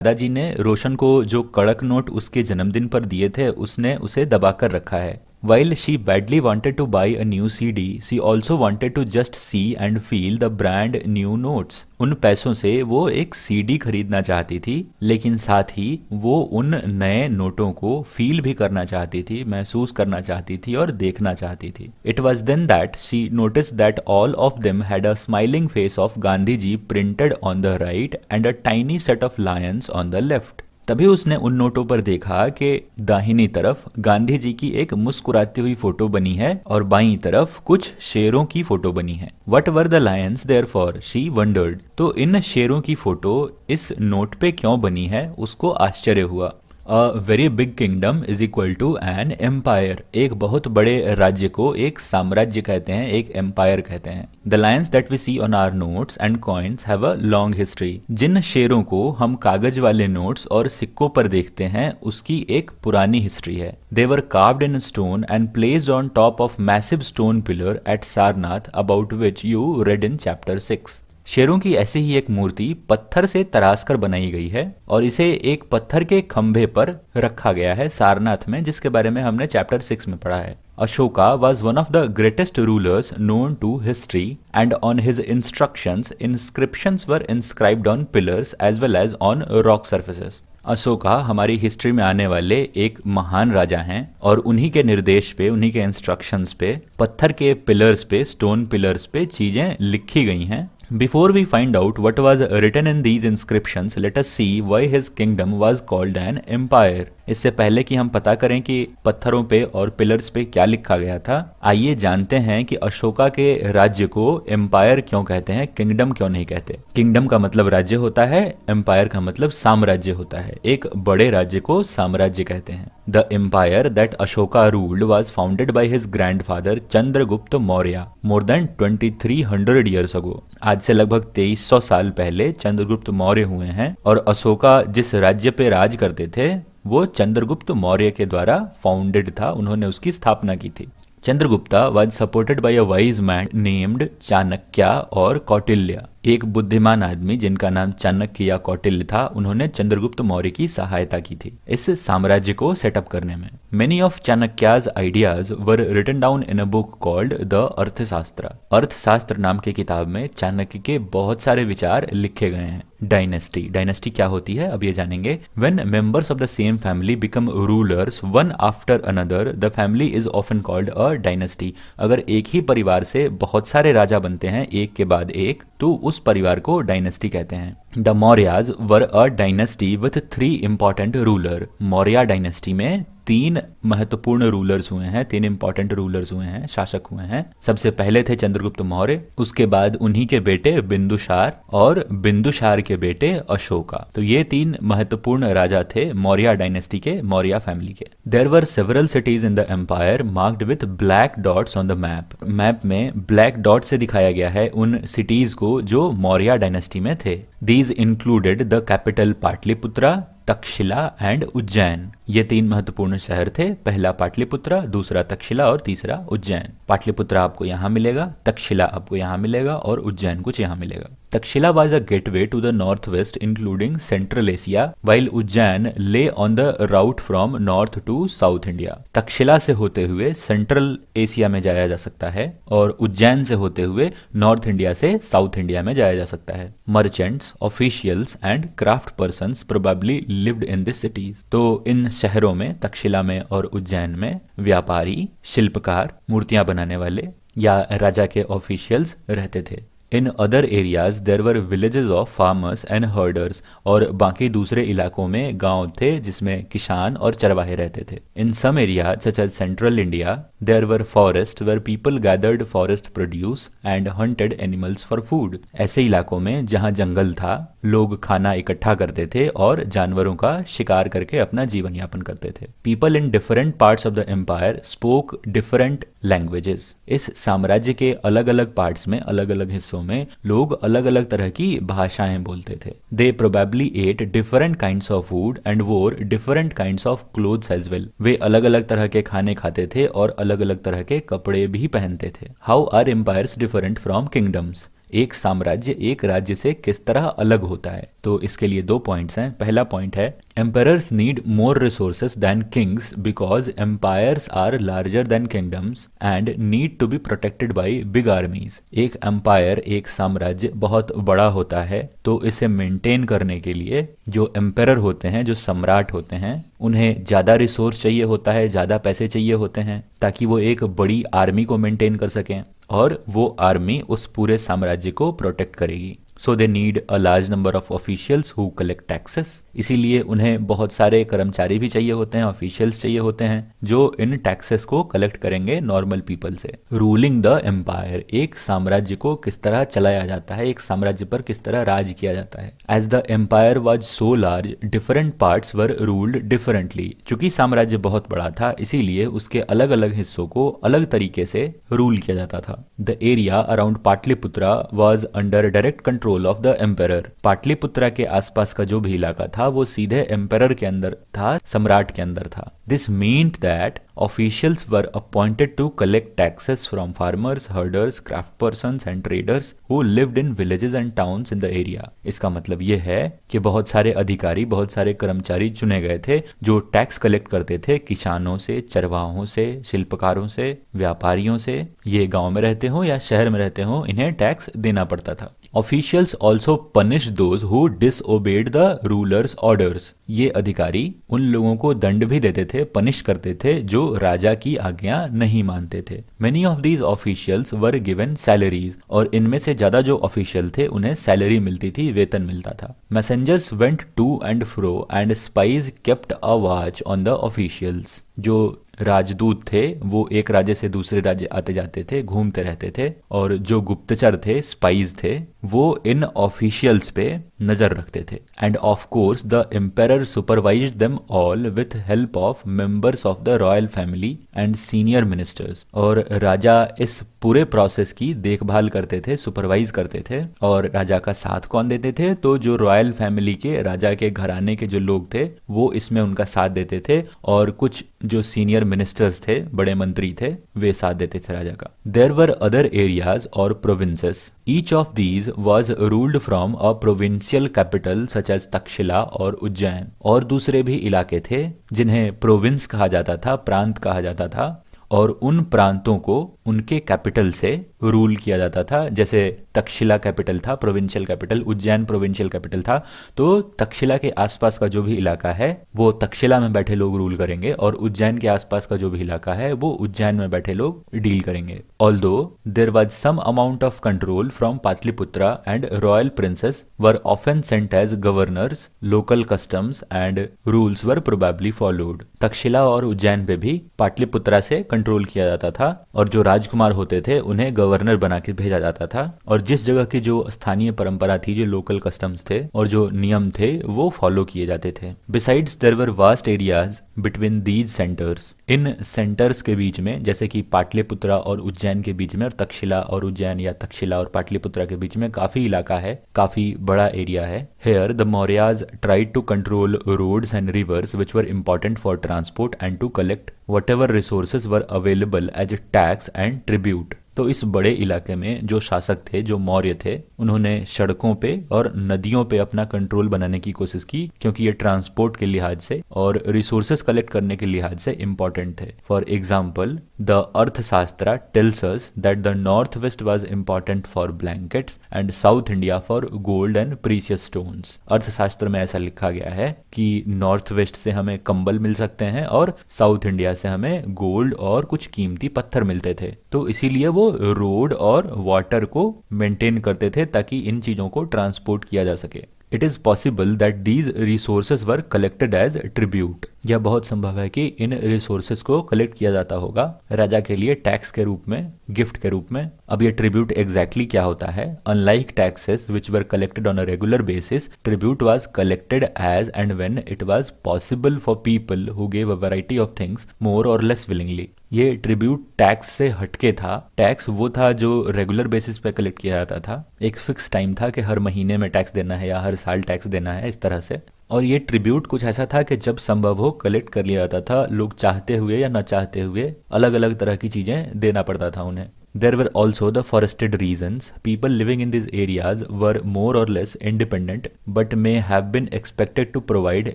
दादाजी ने रोशन को जो कड़क नोट उसके जन्मदिन पर दिए थे उसने उसे दबा कर रखा है। While she badly wanted to buy a new CD, she also wanted to just see and feel the brand new notes. उन पैसों से वो एक सीडी खरीदना चाहती थी, लेकिन साथ ही वो उन नए नोटों को फील भी करना चाहती थी, महसूस करना चाहती थी और देखना चाहती थी। It was then that she noticed that all of them had a smiling face of Gandhi ji printed on the right and a tiny set of lions on the left. तभी उसने उन नोटों पर देखा कि दाहिनी तरफ गांधी जी की एक मुस्कुराती हुई फोटो बनी है और बाईं तरफ कुछ शेरों की फोटो बनी है। What were the lions therefore she wondered. तो इन शेरों की फोटो इस नोट पे क्यों बनी है उसको आश्चर्य हुआ। A very big kingdom is equal to an empire. एक बहुत बड़े राज्य को एक साम्राज्य कहते हैं, एक एम्पायर कहते हैं। The lions that we see on our notes and coins have a long history. जिन शेरों को हम कागज वाले नोट्स और सिक्कों पर देखते हैं उसकी एक पुरानी हिस्ट्री है। They were carved in stone and placed on top of massive stone pillar at Sarnath about which you read in chapter 6। शेरों की ऐसी ही एक मूर्ति पत्थर से तराश कर बनाई गई है और इसे एक पत्थर के खंभे पर रखा गया है सारनाथ में, जिसके बारे में हमने चैप्टर 6 में पढ़ा है। Ashoka was one of the greatest rulers known to history and on his instructions inscriptions were inscribed on pillars as well as on rock surfaces। Ashoka हमारी हिस्ट्री में आने वाले एक महान राजा हैं और उन्हीं के निर्देश पे, उन्हीं के इंस्ट्रक्शंस पे पत्थर के पिलर्स पे, स्टोन पिलर्स पे चीजें लिखी गई हैं। Before we find out what was written in these inscriptions, let us see why his kingdom was called an empire। इससे पहले कि हम पता करें कि पत्थरों पे और पिलर्स पे क्या लिखा गया था, आइए जानते हैं कि अशोका के राज्य को एम्पायर क्यों कहते हैं, किंगडम क्यों नहीं कहते। किंगडम का मतलब राज्य होता है, एम्पायर का मतलब साम्राज्य होता है। एक बड़े राज्य को साम्राज्य कहते हैं। The empire that Ashoka ruled was founded by his grandfather Chandragupta Maurya more than 2300 years ago। आज से लगभग 2300 साल पहले चंद्रगुप्त मौर्य हुए हैं और अशोका जिस राज्य पे राज करते थे वो चंद्रगुप्त मौर्य के द्वारा फाउंडेड था, उन्होंने उसकी स्थापना की थी। Chandragupta was supported by a wise man named Chanakya और कौटिल्य। एक बुद्धिमान आदमी जिनका नाम चाणक्य या कौटिल्य था, उन्होंने चंद्रगुप्त मौर्य की सहायता की थी इस साम्राज्य को सेटअप करने में। Many of Chanakya's ideas were written down in a book called the Arthashastra. Arthashastra नाम की किताब में चाणक्य के बहुत सारे विचार लिखे गए हैं। डायनेस्टी, डायनेस्टी क्या होती है अब ये जानेंगे। When members of the same family become rulers one after another the family is often called a dynasty. अगर एक ही परिवार से बहुत सारे राजा बनते हैं एक के बाद एक, तो उस परिवार को डायनेस्टी कहते हैं। The Mauryas were a dynasty with 3 important ruler. Maurya dynasty में 3 महत्वपूर्ण रूलर्स हुए हैं, 3 इंपॉर्टेंट रूलर्स हुए हैं, शासक हुए हैं। सबसे पहले थे चंद्रगुप्त मौर्य, उसके बाद उन्हीं के बेटे बिंदुसार और बिंदुसार के बेटे अशोका। तो ये 3 महत्वपूर्ण राजा थे मौर्य डायनेस्टी के, मौर्य फैमिली के। There were several cities in the empire marked with black dots on the map. Map में ब्लैक डॉट से दिखाया गया है उन सिटीज को जो मौर्य डायनेस्टी में थे। These included the capital Pataliputra, Takshashila and Ujjain. ये 3 महत्वपूर्ण शहर थे, पहला पाटलिपुत्रा, दूसरा तक्षशिला और तीसरा उज्जैन। पाटलिपुत्रा आपको यहाँ मिलेगा, तक्षशिला आपको यहाँ मिलेगा और उज्जैन कुछ यहाँ मिलेगा। Takshashila was a gateway to the northwest including Central Asia, while Ujjain lay on the route from north to south India। Takshashila से होते हुए सेंट्रल एशिया में जाया जा सकता है और उज्जैन से होते हुए नॉर्थ इंडिया से साउथ इंडिया में जाया जा सकता है। Merchants, officials and craft persons probably lived in this cities. तो इन शहरों में, तक्षशिला में और उज्जैन में व्यापारी, शिल्पकार, मूर्तियां बनाने वाले या राजा के ऑफिशियल्स रहते थे। In other areas there were villages of farmers and herders. और बाकी दूसरे इलाकों में गांव थे जिसमें किसान और चरवाहे रहते थे। In some area such as central India there were forest where people gathered forest produce and hunted animals for food. ऐसे इलाकों में जहां जंगल था, लोग खाना इकट्ठा करते थे और जानवरों का शिकार करके अपना जीवन यापन करते थे। People in different parts of the empire spoke different languages. इस साम्राज्य के अलग अलग पार्ट्स में, अलग अलग हिस्सों में लोग अलग अलग तरह की भाषाएं बोलते थे। They probably ate different kinds of food and wore different kinds of clothes as well. वे अलग अलग तरह के खाने खाते थे और अलग अलग तरह के कपड़े भी पहनते थे। How are empires different from kingdoms. एक साम्राज्य एक राज्य से किस तरह अलग होता है। तो इसके लिए 2 पॉइंट्स हैं। पहला पॉइंट है emperors need more resources than kings because empires are larger than kingdoms and need to be protected by big armies. एक एम्पायर एक साम्राज्य बहुत बड़ा होता है तो इसे मेंटेन करने के लिए जो एम्परर होते हैं, जो सम्राट होते हैं, उन्हें ज़्यादा रिसोर्स चाहिए होता है, ज़्यादा पैसे चाहिए होते हैं ताकि वो एक बड़ी आर्मी को मेंटेन कर सकें और वो आर्मी उस पूरे साम्राज्य को प्रोटेक्ट करेगी। So they need a large number of officials who collect taxes. इसीलिए उन्हें बहुत सारे कर्मचारी भी चाहिए होते हैं, ऑफिशियल्स चाहिए होते हैं जो इन टैक्सेस को कलेक्ट करेंगे नॉर्मल पीपल से। रूलिंग द एम्पायर, एक साम्राज्य को किस तरह चलाया जाता है, एक साम्राज्य पर किस तरह राज किया जाता है। As the empire was so large different parts were ruled differently. चूंकि साम्राज्य बहुत बड़ा था इसीलिए उसके अलग अलग हिस्सों को अलग तरीके से रूल किया जाता था। The area around Pataliputra was under direct control of the emperor. Pataliputra के आसपास का जो भी इलाका था वो सीधे एम्परर के अंदर था, सम्राट के अंदर था। This meant that officials were appointed to collect taxes from farmers, herders, craftspersons and traders who lived in villages and towns in the area। इसका मतलब ये है कि बहुत सारे अधिकारी, बहुत सारे कर्मचारी चुने गए थे जो टैक्स कलेक्ट करते थे किसानों से, चरवाहों से, शिल्पकारों से, व्यापारियों से। ये गांव में रहते हो या शहर में रहते हो, इन्हें टैक्स देना पड़ता था। Officials also punished those who disobeyed the ruler's orders। ये अधिकारी उन लोगों को दंड भी देते थे, पनिश करते थे जो राजा की आज्ञा नहीं मानते थे। Many of these officials were given salaries। और इनमें से ज्यादा जो ऑफिशियल थे उन्हें सैलरी मिलती थी, वेतन मिलता था। Messengers went to and fro and spies kept a watch on the officials। जो राजदूत थे वो एक राज्य से दूसरे राज्य आते जाते थे, घूमते रहते थे, और जो गुप्तचर थे, स्पाइज थे, वो इन ऑफिशियल्स पे नजर रखते थे। End of course the emperor supervised them all with help of members of the royal family and senior ministers. और राजा इस पूरे प्रोसेस की देखभाल करते थे, सुपरवाइज करते थे। और राजा का साथ कौन देते थे? तो जो रॉयल फैमिली के, राजा के घराने के जो लोग थे वो इसमें उनका साथ देते थे, और कुछ जो सीनियर मिनिस्टर्स थे, बड़े मंत्री थे, वे साथ देते थे राजा का। देयर वर अदर एरियाज और provinces. Each of these was ruled from a provincial capital such as Takshashila और उज्जैन। और दूसरे भी इलाके थे जिन्हें प्रोविंस कहा जाता था, प्रांत कहा जाता था, और उन प्रांतों को उनके कैपिटल से रूल किया जाता था। जैसे तक्षशिला कैपिटल था, provincial capital, Ujjain provincial capital था, तो तक्षशिला के आसपास का जो भी इलाका है वो तक्षशिला में बैठे लोग रूल करेंगे, और उज्जैन के आसपास का जो भी इलाका है वो उज्जैन में बैठे लोग डील करेंगे। Although there was some amount of control from Pataliputra and royal princes were often sent as governors, local customs and rules were probably followed. Takshashila और उज्जैन पे भी पाटलिपुत्रा से कंट्रोल किया जाता था, और जो राजकुमार होते थे उन्हें गवर्नर बना के भेजा जाता था, और जिस जगह की जो स्थानीय परंपरा थी, जो लोकल कस्टम्स थे और जो नियम थे वो फॉलो किए जाते थे। Besides there were vast areas between these centres. इन सेंटर्स के बीच में, जैसे कि पाटलिपुत्रा और उज्जैन के बीच में, और तक्षशिला और उज्जैन या तक्षशिला और पाटलिपुत्रा के बीच में काफी इलाका है, काफी बड़ा एरिया है। Here the Mauryas tried to control roads and rivers which were important for transport and to collect whatever resources were available as tax and tribute। तो इस बड़े इलाके में जो शासक थे, जो मौर्य थे, उन्होंने सड़कों पे और नदियों पे अपना कंट्रोल बनाने की कोशिश की, क्योंकि ये ट्रांसपोर्ट के लिहाज से और रिसोर्सेस कलेक्ट करने के लिहाज से इंपॉर्टेंट थे। For example the Arthashastra tells us that the north west was important for blankets and south India for gold and precious stones. Arthashastra में ऐसा लिखा गया है कि नॉर्थ वेस्ट से हमें कंबल मिल सकते हैं और साउथ इंडिया से हमें गोल्ड और कुछ कीमती पत्थर मिलते थे। तो इसीलिए वो रोड और वाटर को मेंटेन करते थे ताकि इन चीजों को ट्रांसपोर्ट किया जा सके। It is possible that these resources were collected as tribute. यह बहुत संभव है कि इन रिसोर्सेज को कलेक्ट किया जाता होगा राजा के लिए टैक्स के रूप में, गिफ्ट के रूप में। अब ये ट्रिब्यूट एग्जैक्टली क्या होता है? Unlike taxes which were collected on a regular basis, tribute was collected as and when it was possible for people who gave a variety of things more or less willingly. ये tribute tax से हटके था। Tax वो था जो regular basis पे collect किया जाता था, एक फिक्स टाइम था कि हर महीने में टैक्स देना है या हर साल टैक्स देना है, इस तरह से। और ये ट्रिब्यूट कुछ ऐसा था कि जब संभव हो कलेक्ट कर लिया जाता था, लोग चाहते हुए या न चाहते हुए अलग अलग तरह की चीजें देना पड़ता था उन्हें। There were also the forested regions. People living in these areas were more or less independent, but may have been expected to provide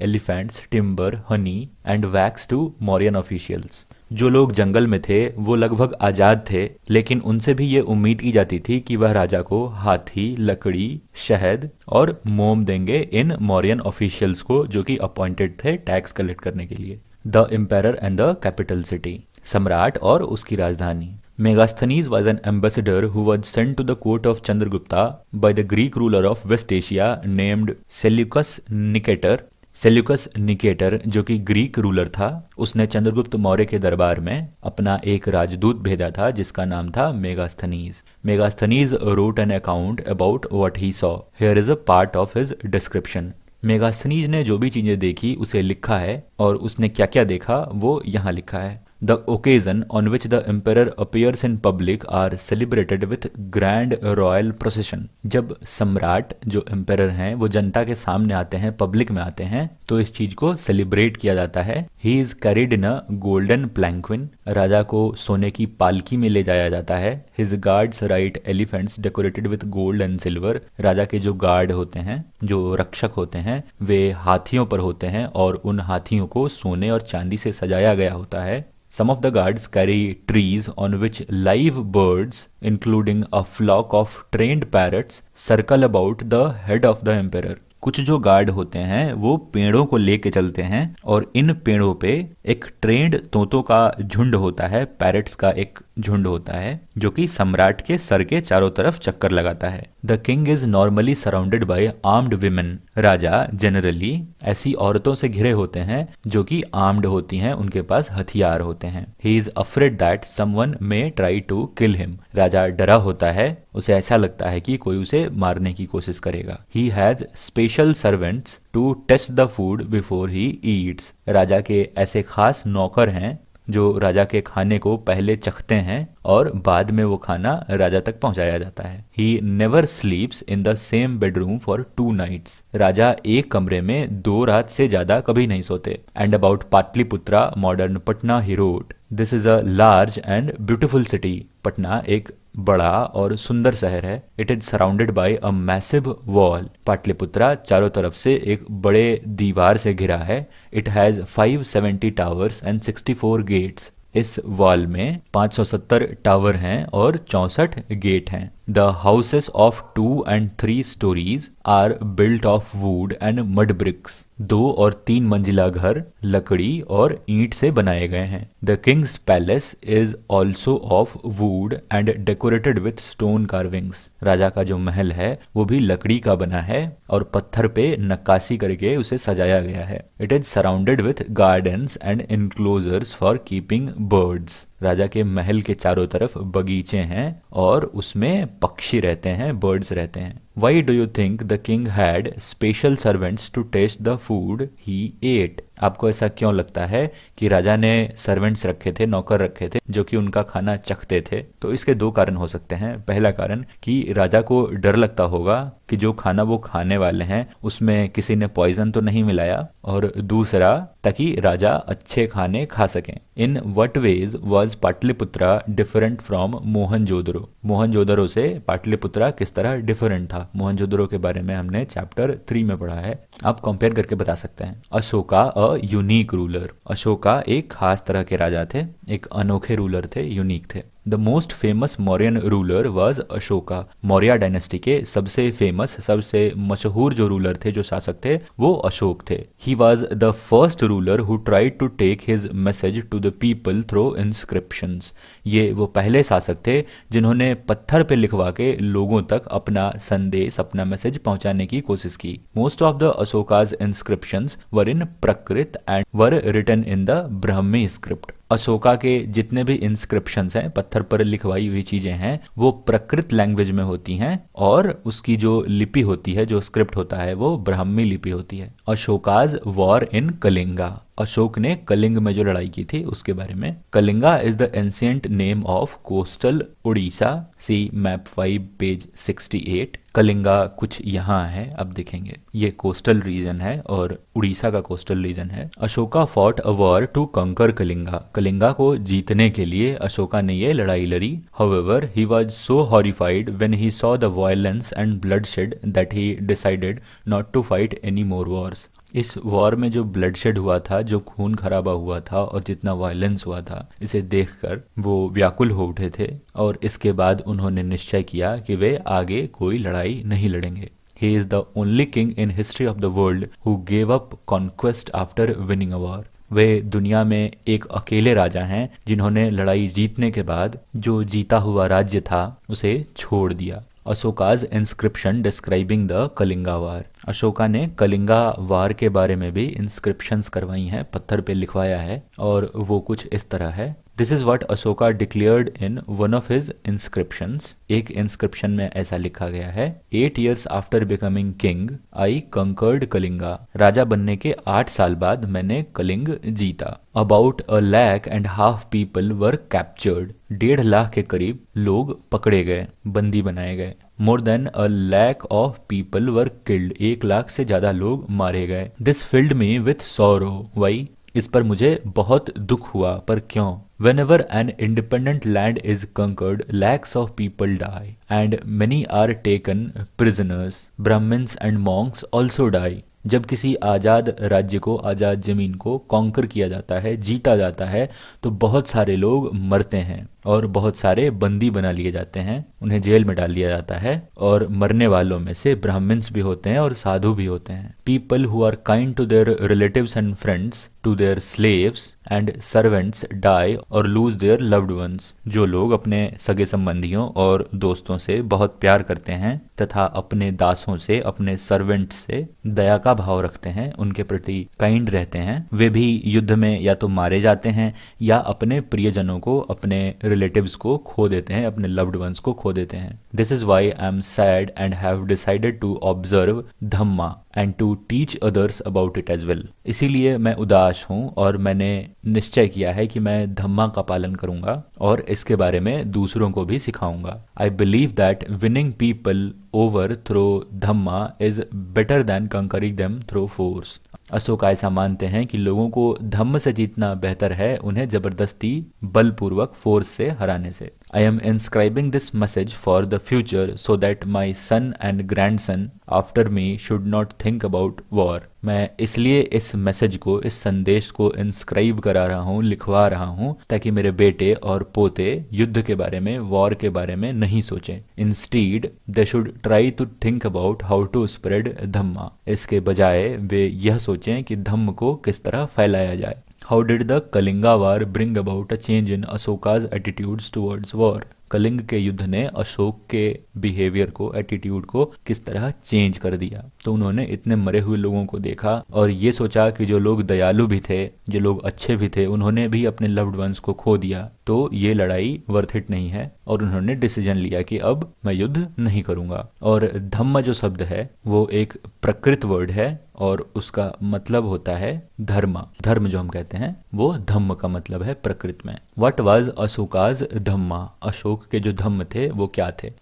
elephants, timber, honey, and wax to Mauryan officials. जो लोग जंगल में थे वो लगभग आज़ाद थे, लेकिन उनसे भी ये उम्मीद की जाती थी कि वह राजा को हाथी, लकड़ी, शहद और मोम देंगे इन मौर्यन ऑफिशियल्स को, जो कि अपॉइंटेड थे टैक्स कलेक्ट करने के लिए। The empire and the capital city, सम्राट और उसकी राजधानी। Megasthenes was an ambassador who was sent to the court of Chandragupta by the Greek ruler of West Asia named Seleucus Nicator। Seleucus Nicator, जो कि Greek ruler था, उसने चंद्रगुप्त मौर्य के दरबार में अपना एक राजदूत भेजा था जिसका नाम था Megasthenes. Megasthenes wrote an account about what he saw. Here is a part of his description. Megasthenes ने जो भी चीजें देखी उसे लिखा है, और उसने क्या क्या देखा वो यहाँ लिखा है। The occasion on which the emperor appears in public are celebrated with grand royal procession। जब सम्राट, जो एम्पेरर हैं, वो जनता के सामने आते हैं, पब्लिक में आते हैं, तो इस चीज को सेलिब्रेट किया जाता है। He is carried in a golden palanquin। राजा को सोने की पालकी में ले जाया जाता है। His guards ride elephants decorated with gold and silver। राजा के जो गार्ड होते हैं, जो रक्षक होते हैं, वे हाथियों पर होते हैं और उन हाथियों को सोने और चांदी से सजाया गया होता है। Some of the guards carry trees on which live birds, including a flock of trained parrots, circle about the head of the emperor। कुछ जो गार्ड होते हैं वो पेड़ों को लेके चलते हैं, और इन पेड़ों पे एक ट्रेंड तोतों का झुंड होता है, पैरट्स का एक झुंड होता है, जो कि सम्राट के सर के चारों तरफ चक्कर लगाता है। The king is normally surrounded by armed women. Raja generally ऐसी औरतों से घिरे होते हैं जो कि आर्म्ड होती हैं, उनके पास हथियार होते हैं। He is afraid that someone may try to kill him. राजा डरा होता है, उसे ऐसा लगता है कि कोई उसे मारने की कोशिश करेगा। He has special servants to taste the food before he eats. राजा के ऐसे खास नौकर हैं जो राजा के खाने को पहले चखते हैं और बाद में वो खाना राजा तक पहुंचाया जाता है। He never sleeps in the same bedroom for 2 nights. राजा एक कमरे में 2 रात से ज्यादा कभी नहीं सोते। And about Pataliputra modern Patna he wrote, this is a large and beautiful city. Patna एक बड़ा और सुंदर शहर है। It is surrounded by a massive wall. Pataliputra चारों तरफ से एक बड़े दीवार से घिरा है। It has 570 towers and 64 gates. इस वॉल में 570 टावर हैं और 64 गेट हैं। The houses of 2 and 3 stories are built of wood and mud bricks. 2 और 3 मंजिला घर लकड़ी और ईंट से बनाए गए हैं। The king's palace is also of wood and decorated with stone carvings. राजा का जो महल है वो भी लकड़ी का बना है और पत्थर पे नक्काशी करके उसे सजाया गया है। It is surrounded with gardens and enclosures for keeping birds. राजा के महल के चारों तरफ बगीचे हैं और उसमें पक्षी रहते हैं, बर्ड्स रहते हैं। Why do you think the king had special servants to taste the food he ate? आपको ऐसा क्यों लगता है कि राजा ने सर्वेंट्स रखे थे, नौकर रखे थे, जो कि उनका खाना चखते थे? तो इसके 2 कारण हो सकते हैं। पहला कारण कि राजा को डर लगता होगा कि जो खाना वो खाने वाले हैं उसमें किसी ने पॉइजन तो नहीं मिलाया, और दूसरा ताकि राजा अच्छे खाने खा सकें। In what ways was Pataliputra different from Mohenjodaro? Mohenjodaro से पाटलिपुत्रा किस तरह डिफरेंट था? मोहनजोदड़ो के बारे में हमने चैप्टर 3 में पढ़ा है, आप कंपेयर करके बता सकते हैं। Ashoka a unique ruler. Ashoka एक खास तरह के राजा थे, एक अनोखे रूलर थे, यूनिक थे। The most famous Mauryan ruler was Ashoka. Maurya dynasty के सबसे फेमस, सबसे मशहूर जो रूलर थे, जो शासक थे, वो अशोक थे। He was the first ruler who tried to take his message to the people through inscriptions. ये वो पहले शासक थे जिन्होंने पत्थर पे लिखवा के लोगों तक अपना संदेश, अपना मैसेज पहुंचाने की कोशिश की। Most of the Ashoka's inscriptions were in Prakrit and were written in the Brahmi script. Ashoka के जितने भी इंस्क्रिप्शंस हैं, पत्थर पर लिखवाई हुई चीजें हैं, वो प्रकृत लैंग्वेज में होती हैं, और उसकी जो लिपि होती है, जो स्क्रिप्ट होता है, वो ब्राह्मी लिपि होती है। अशोकाज वॉर इन कलिंगा, अशोक ने कलिंग में जो लड़ाई की थी उसके बारे में। Kalinga is the ancient name of coastal Orissa, see map 5 page 68। Kalinga कुछ यहाँ है, अब देखेंगे। ये कोस्टल रीजन है और उड़ीसा का कोस्टल रीजन है। Ashoka fought a war to conquer Kalinga, Kalinga को जीतने के लिए अशोका ने ये लड़ाई लड़ी। However he was so horrified when he saw the violence and bloodshed that he decided not to fight any more wars. इस वॉर में जो ब्लडशेड हुआ था, जो खून खराबा हुआ था और जितना वायलेंस हुआ था, इसे देखकर वो व्याकुल हो उठे थे और इसके बाद उन्होंने निश्चय किया कि वे आगे कोई लड़ाई नहीं लड़ेंगे। He is the only king in history of the world who gave up conquest after winning a war. वे दुनिया में एक अकेले राजा हैं जिन्होंने लड़ाई जीतने के बाद जो जीता हुआ राज्य था उसे छोड़ दिया। Ashoka's inscription describing the Kalinga वार, अशोका ने कलिंगा वार के बारे में भी इंस्क्रिप्शंस करवाई हैं, पत्थर पे लिखवाया है और वो कुछ इस तरह है। This is what Ashoka declared in one of his inscriptions, एक इंस्क्रिप्शन में ऐसा लिखा गया है। 8 years आफ्टर बिकमिंग किंग आई कंकर्ड कलिंगा, राजा बनने के 8 साल बाद मैंने कलिंग जीता। About 1.5 lakh people were captured, 1.5 lakh के करीब लोग पकड़े गए, बंदी बनाए गए। More than 1 lakh of people were killed, 1 lakh से ज्यादा लोग मारे गए। This field me with sorrow, why, इस पर मुझे बहुत दुख हुआ, पर क्यों? Whenever an independent land is conquered, lakhs of people die, and many are taken prisoners. Brahmins and monks also die. जब किसी आज़ाद राज्य को, आज़ाद ज़मीन को कॉन्कर किया जाता है, जीता जाता है, तो बहुत सारे लोग मरते हैं और बहुत सारे बंदी बना लिए जाते हैं, उन्हें जेल में डाल दिया जाता है। और मरने वालों में से ब्राह्मण्स भी होते हैं और साधु भी होते हैं। People who are kind to their relatives and friends, to their slaves and servants die or lose their loved ones, जो लोग अपने सगे संबंधियों और दोस्तों से बहुत प्यार करते हैं तथा अपने दासों से, अपने सर्वेंट से दया का भाव रखते हैं, उनके प्रति काइंड रहते हैं, वे भी युद्ध में या तो मारे जाते हैं या अपने प्रियजनों को, अपने रिलेटिव्स को खो देते हैं, अपने लव्ड वंस को खो देते हैं। This is why I am sad and have decided to observe dhamma and to teach others about it as well, इसीलिए मैं उदास हूँ और मैंने निश्चय किया है कि मैं धम्मा का पालन करूंगा और इसके बारे में दूसरों को भी सिखाऊंगा। I believe that winning people over through dhamma is better than conquering them through force. Ashoka ऐसा मानते हैं कि लोगों को धम्म से जीतना बेहतर है उन्हें जबरदस्ती बलपूर्वक फोर्स से हराने से। I am inscribing this message for the future so that my son and grandson after me should not think about war. मैं इसलिए इस मैसेज को, इस संदेश को इंस्क्राइब करा रहा हूँ, लिखवा रहा हूँ, ताकि मेरे बेटे और पोते युद्ध के बारे में, वॉर के बारे में नहीं सोचें। Instead they should try to think about how to spread dhamma, इसके बजाय वे यह सोचें कि धम्म को किस तरह फैलाया जाए। How did the Kalinga war bring about a change in Ashoka's attitudes towards war, Kalinga के युद्ध ने अशोक के बिहेवियर को, एटीट्यूड को किस तरह चेंज कर दिया। तो उन्होंने इतने मरे हुए लोगों को देखा और ये सोचा कि जो लोग दयालु भी थे, जो लोग अच्छे भी थे, उन्होंने भी अपने लव्ड वंस को खो दिया, तो ये लड़ाई वर्थ इट नहीं है और उन्होंने डिसीजन लिया कि अब मैं युद्ध नहीं करूंगा। और धम्म जो शब्द है वो एक प्रकृत वर्ड है और उसका मतलब होता है धर्म। धर्म जो हम कहते हैं वो धम्म का मतलब है प्रकृत में। व्हाट वाज अशोकाज धम्मा, अशोक के जो धम्म थे वो क्या थे?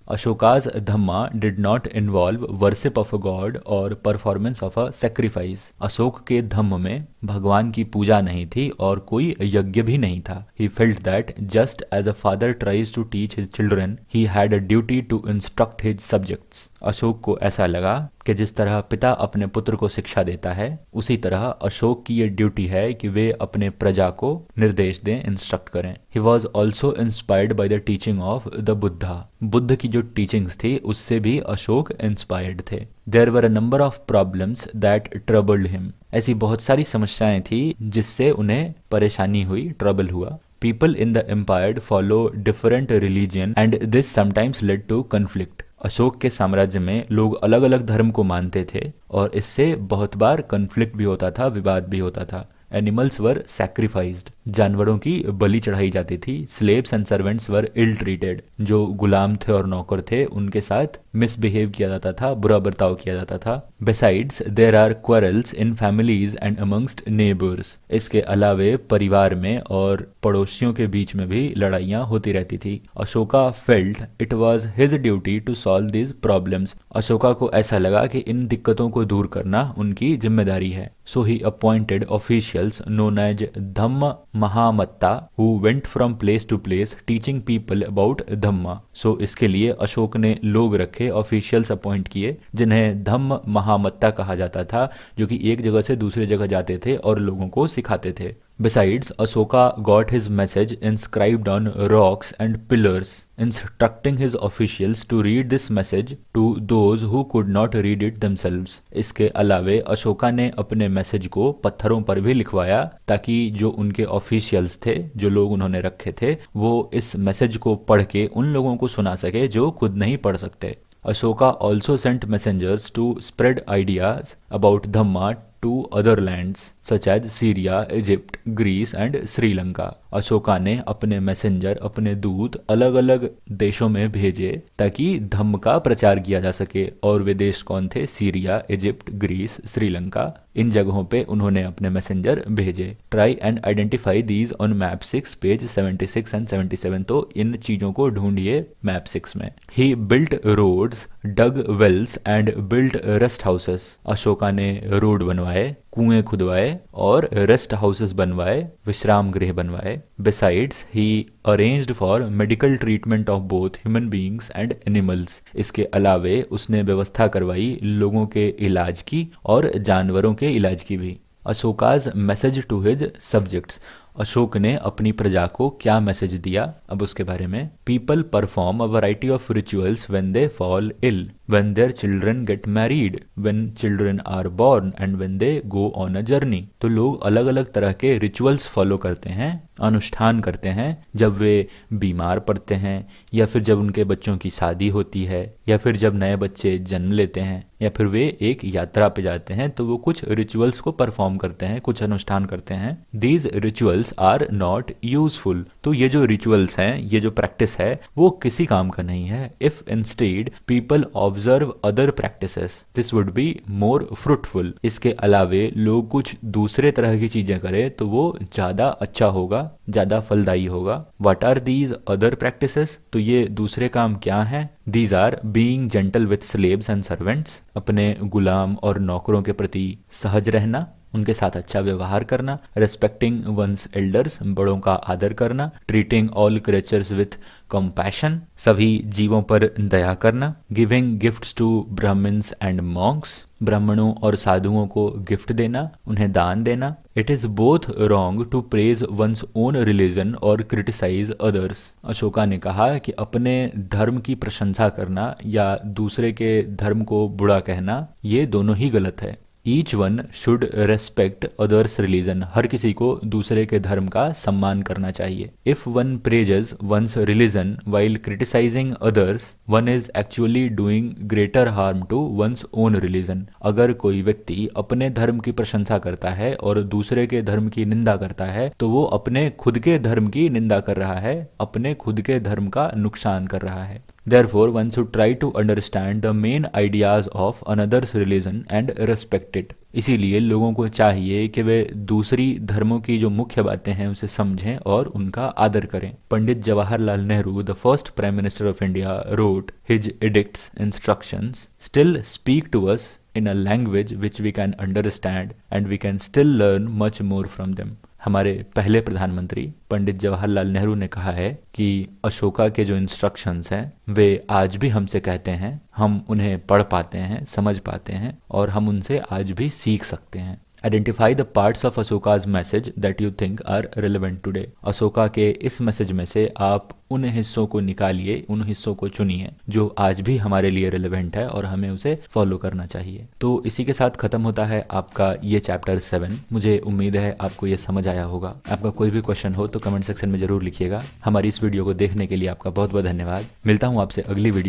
Ashoka's dhamma did not involve worship of a god और performance of a sacrifice. Ashok के धम्म में भगवान की पूजा नहीं थी और कोई यज्ञ भी नहीं था। He felt that just as a father tries to teach his children, he had a duty to instruct his subjects. Ashoka को ऐसा लगा कि जिस तरह पिता अपने पुत्र को शिक्षा देता है, उसी तरह अशोक की ये ड्यूटी है कि वे अपने प्रजा को निर्देश दें, इंस्ट्रक्ट करें। He was also inspired by the teaching of the Buddha, Buddha की जो टीचिंग्स थी उससे भी अशोक इंस्पायर्ड थे। There were a number of problems that troubled him, ऐसी बहुत सारी समस्याएं थी जिससे उन्हें परेशानी हुई, ट्रबल हुआ। People in the empire follow different religion and this sometimes led to conflict. Ashok के साम्राज्य में लोग अलग अलग धर्म को मानते थे और इससे बहुत बार कन्फ्लिक्ट भी होता था, विवाद भी होता था। एनिमल्स वर सैक्रिफाइज्ड, जानवरों की बलि चढ़ाई जाती थी। Slaves and servants were ill treated, जो गुलाम थे और नौकर थे उनके साथ मिसबिहेव किया जाता था, बुरा बर्ताव किया जाता था। Besides there are quarrels in families and amongst neighbours, इसके अलावे परिवार में और पड़ोसियों के बीच में भी लड़ाइयाँ होती रहती थी। Ashoka felt it was his duty to solve these problems, Ashoka को ऐसा लगा कि इन दिक्कतों को दूर करना उनकी जिम्मेदारी है। So he appointed officials known as dhamma mahamatta who went from place to place teaching people about dhamma. So इसके लिए अशोक ने लोग रखे, ऑफिशियल्स अपॉइंट किए, जिन्हें धम्म महामत्ता कहा जाता था, जो कि एक जगह से दूसरी जगह जाते थे और लोगों को सिखाते थे। Besides, Ashoka got his message inscribed on rocks and pillars, instructing his officials to read this message to those who could not read it themselves. इसके अलावे अशोका ने अपने मैसेज को पत्थरों पर भी लिखवाया ताकि जो उनके ऑफिशियल्स थे, जो लोग उन्होंने रखे थे, वो इस मैसेज को पढ़ के उन लोगों को सुना सके जो खुद नहीं पढ़ सकते। Ashoka also sent messengers to spread ideas about Dhamma to other lands such as Syria, Egypt, Greece and Sri Lanka. Ashoka ने अपने मैसेंजर, अपने दूत अलग अलग देशों में भेजे ताकि धम्म का प्रचार किया जा सके। और वे देश कौन थे? Syria, Egypt, Greece, Sri Lanka. इन जगहों पे उन्होंने अपने मैसेंजर भेजे। Try and identify these on map 6 page 76 and 77। तो इन चीजों को ढूंढिए मैप 6 में। He built roads, dug wells and built rest houses. Ashoka ने रोड बनवाए, कुएं खुदवाए और रेस्ट हाउसेस बनवाए, विश्राम गृह बनवाए। Besides, he arranged for medical treatment of both human beings and animals. इसके अलावे उसने व्यवस्था करवाई लोगों के इलाज की और जानवरों के इलाज की भी। Ashoka's message to his subjects, Ashok ने अपनी प्रजा को क्या मैसेज दिया, अब उसके बारे में। People perform a variety of rituals when they fall ill, when their children get married, when children are born and when they go on a journey. तो लोग अलग अलग तरह के रिचुअल्स फॉलो करते हैं, अनुष्ठान करते हैं जब वे बीमार पड़ते हैं, या फिर जब उनके बच्चों की शादी होती है, या फिर जब नए बच्चे जन्म लेते हैं, या फिर वे एक यात्रा पे जाते हैं तो वो कुछ रिचुअल्स को परफॉर्म करते हैं, कुछ अनुष्ठान करते हैं। These rituals are not useful, तो ये जो रिचुअल्स हैं, ये जो प्रैक्टिस है, वो किसी काम का नहीं है। If instead people observe other practices this would be more fruitful, इसके अलावे लोग कुछ दूसरे तरह की चीजें करें तो वो ज्यादा अच्छा होगा, ज्यादा फलदायी होगा। What are these other practices, तो ये दूसरे काम क्या हैं? These are being gentle with slaves and servants, अपने गुलाम और नौकरों के प्रति सहज रहना, उनके साथ अच्छा व्यवहार करना। रेस्पेक्टिंग वंस एल्डर्स, बड़ों का आदर करना। Treating all creatures with compassion, सभी जीवों पर दया करना। Giving gifts to Brahmans and monks, ब्राह्मणों और साधुओं को गिफ्ट देना, उन्हें दान देना। It is both wrong to praise one's own religion और क्रिटिसाइज अदर्स, अशोका ने कहा कि अपने धर्म की प्रशंसा करना या दूसरे के धर्म को बुरा कहना, ये दोनों ही गलत है। Each one should respect others religion, हर किसी को दूसरे के धर्म का सम्मान करना चाहिए। If one praises one's religion while criticising others, one is actually doing greater harm to one's own religion, अगर कोई व्यक्ति अपने धर्म की प्रशंसा करता है और दूसरे के धर्म की निंदा करता है तो वो अपने खुद के धर्म की निंदा कर रहा है, अपने खुद के धर्म का नुकसान कर रहा है। Therefore, one should try to understand the main ideas of another's religion and respect it. इसीलिए लोगों को चाहिए कि वे दूसरी धर्मों की जो मुख्य बातें हैं उसे समझें और उनका आदर करें। Pandit Jawaharlal Nehru, the first prime minister of India, wrote his edicts, instructions, still speak to us in a language which we can understand and we can still learn much more from them. हमारे पहले प्रधानमंत्री पंडित जवाहरलाल नेहरू ने कहा है कि अशोका के जो इंस्ट्रक्शंस हैं वे आज भी हमसे कहते हैं, हम उन्हें पढ़ पाते हैं, समझ पाते हैं और हम उनसे आज भी सीख सकते हैं। Identify the parts of Ashoka's message that you think are relevant today, Ashoka के इस मैसेज में से आप उन हिस्सों को निकालिए, उन हिस्सों को चुनिए जो आज भी हमारे लिए रिलेवेंट है और हमें उसे फॉलो करना चाहिए। तो इसी के साथ खत्म होता है आपका ये चैप्टर 7। मुझे उम्मीद है आपको ये समझ आया होगा। आपका कोई भी क्वेश्चन हो तो कमेंट सेक्शन में जरूर लिखिएगा। हमारी इस वीडियो को देखने के लिए आपका बहुत बहुत धन्यवाद। मिलता हूँ आपसे अगली वीडियो।